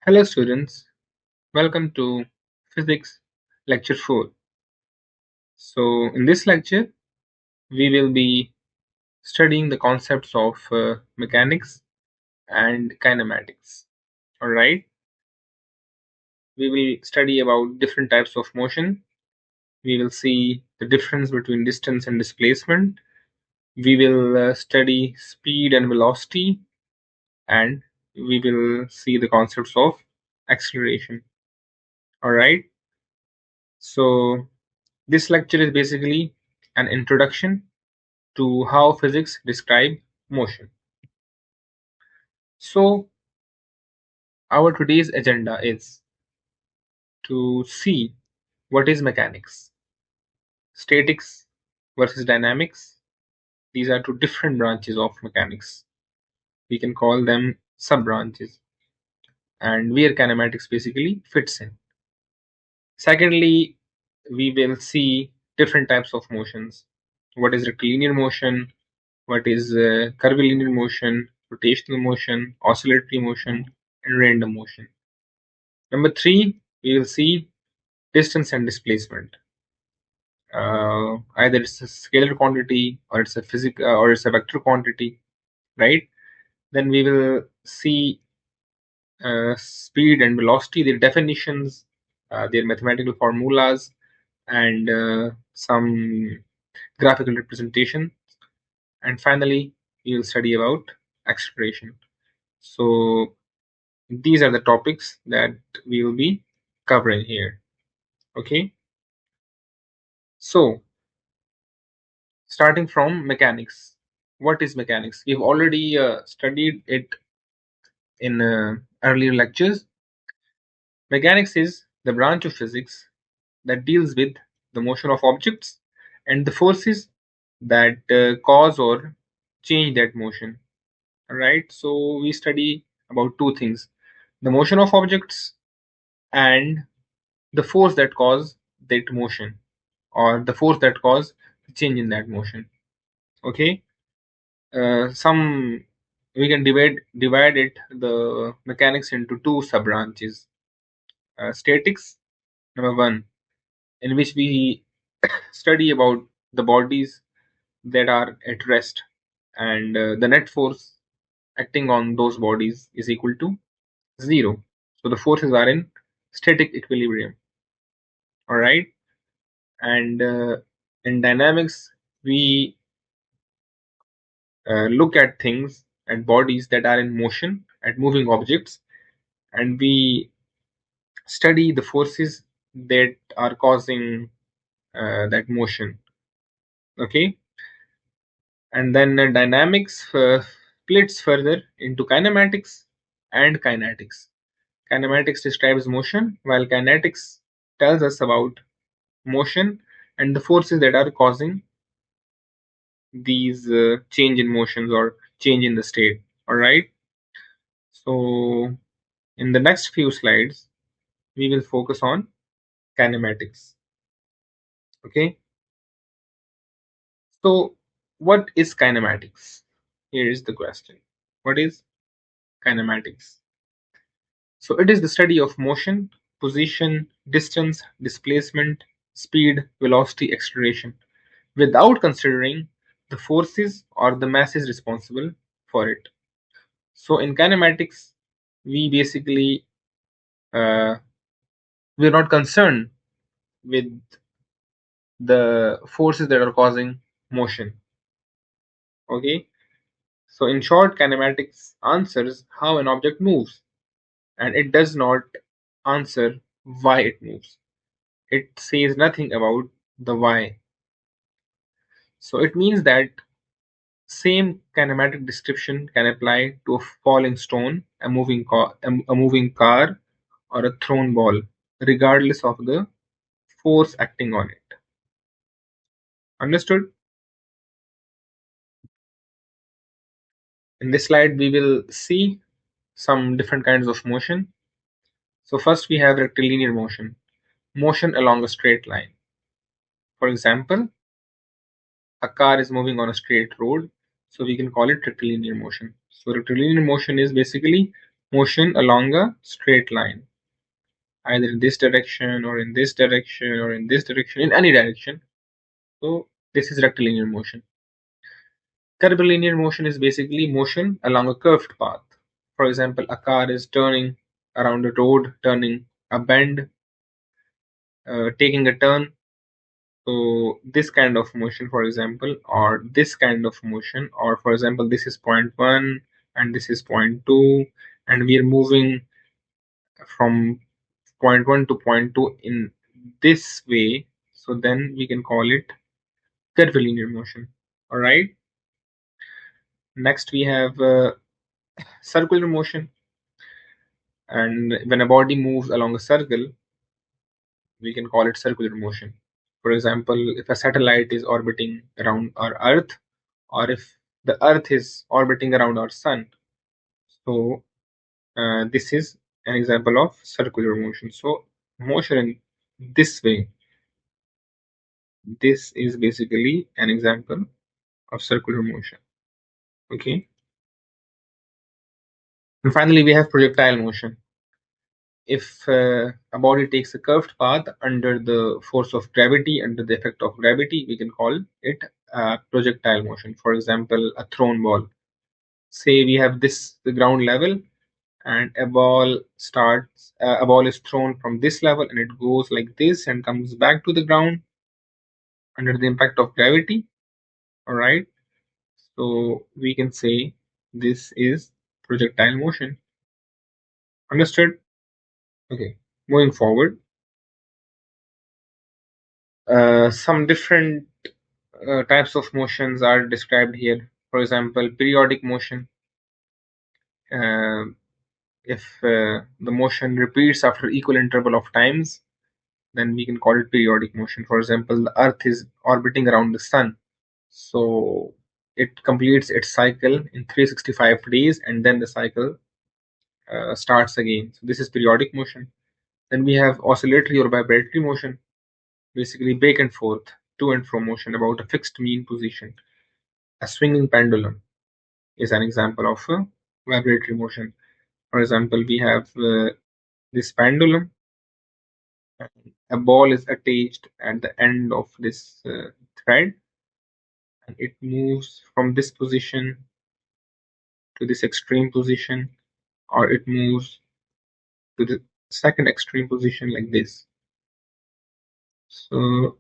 Hello students, welcome to Physics Lecture 4. So in this lecture, we will be studying the concepts of mechanics and kinematics. Alright, we will study about different types of motion. We will see the difference between distance and displacement. We will study speed and velocity, and we will see the concepts of acceleration. Alright, so this lecture is basically an introduction to how physics describe motion. So our today's agenda is to see what is mechanics, statics versus dynamics. These are two different branches of mechanics. We can call them sub-branches, and where kinematics basically fits in. Secondly, we will see different types of motions. What is rectilinear motion? What is curvilinear motion, rotational motion, oscillatory motion, and random motion. Number three, we will see distance and displacement. Either it's a scalar quantity or it's a physical or it's a vector quantity, right? Then we will see speed and velocity, their definitions, their mathematical formulas, and some graphical representation. And finally, we will study about acceleration. So these are the topics that we will be covering here. Okay, so starting from mechanics. What is mechanics? We've already studied it in earlier lectures. Mechanics is the branch of physics that deals with the motion of objects and the forces that cause or change that motion. Right? So we study about two things: the motion of objects and the force that cause that motion, or the force that cause the change in that motion. Okay, some we can divide it the mechanics into two sub branches. Statics, number one, in which we study about the bodies that are at rest, and the net force acting on those bodies is equal to zero. So the forces are in static equilibrium. All right, and in dynamics we look at things, at bodies that are in motion, at moving objects, and we study the forces that are causing that motion. Okay, and then dynamics splits further into kinematics and kinetics. Kinematics describes motion, while kinetics tells us about motion and the forces that are causing these change in motions or change in the state. All right, so in the next few slides we will focus on kinematics. Okay, so what is kinematics? Here is the question: what is kinematics? So it is the study of motion, position, distance, displacement, speed, velocity, acceleration, without considering the forces or the masses responsible for it. So in kinematics, we basically we're not concerned with the forces that are causing motion. Okay, so in short, kinematics answers how an object moves, and it does not answer why it moves. It says nothing about the why. So it means that same kinematic description can apply to a falling stone, a moving car, or a thrown ball, regardless of the force acting on it. Understood? In this slide, we will see some different kinds of motion. So first we have rectilinear motion, motion along a straight line. For example, a car is moving on a straight road, so we can call it rectilinear motion. So rectilinear motion is basically motion along a straight line, either in this direction or in this direction or in this direction, in any direction. So this is rectilinear motion. Curvilinear motion is basically motion along a curved path. For example, a car is turning around a road, turning a bend, taking a turn. So this kind of motion, for example, or this kind of motion, or for example, this is point 1 and this is point 2, and we are moving from point 1 to point 2 in this way. So then we can call it curvilinear motion. All right. Next we have circular motion, and when a body moves along a circle, we can call it circular motion. For example, if a satellite is orbiting around our Earth, or if the Earth is orbiting around our Sun, so this is an example of circular motion. So motion in this way, this is basically an example of circular motion. Okay. And finally, we have projectile motion. If a body takes a curved path under the force of gravity, under the effect of gravity, we can call it projectile motion. For example, a thrown ball. Say we have this the ground level, and a ball is thrown from this level, and it goes like this and comes back to the ground under the impact of gravity. All right. So we can say this is projectile motion. Understood? Okay. Moving forward, some different types of motions are described here. For example, periodic motion. Uh, if the motion repeats after equal interval of times, then we can call it periodic motion. For example, the Earth is orbiting around the Sun, so it completes its cycle in 365 days, and then the cycle starts again. So this is periodic motion. Then we have oscillatory or vibratory motion, basically back and forth, to and fro motion about a fixed mean position. A swinging pendulum is an example of vibratory motion. For example, we have this pendulum. A ball is attached at the end of this thread, and it moves from this position to this extreme position, or it moves to the second extreme position like this. So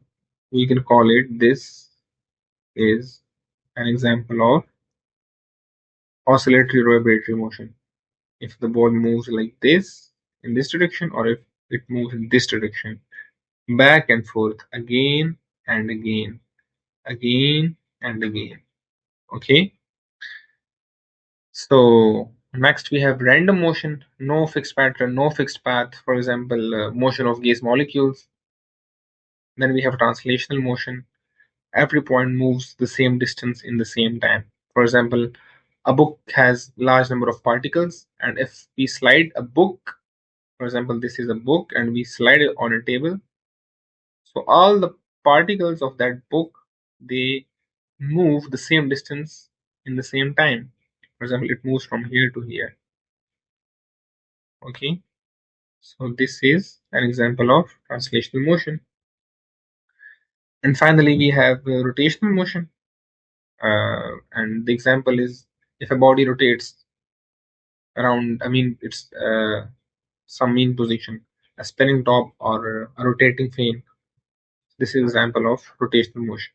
we can call it, this is an example of oscillatory or vibratory motion. If the ball moves like this in this direction, or if it moves in this direction, back and forth, again and again, again and again. Okay. So next we have random motion, no fixed pattern, no fixed path. For example, motion of gas molecules. Then we have translational motion. Every point moves the same distance in the same time. For example, a book has large number of particles, and if we slide a book, for example, this is a book, and we slide it on a table, so all the particles of that book, they move the same distance in the same time. For example, it moves from here to here. Okay, so this is an example of translational motion. And finally, we have rotational motion. And the example is, if a body rotates around, I mean, it's some mean position, a spinning top or a rotating fan. This is an example of rotational motion.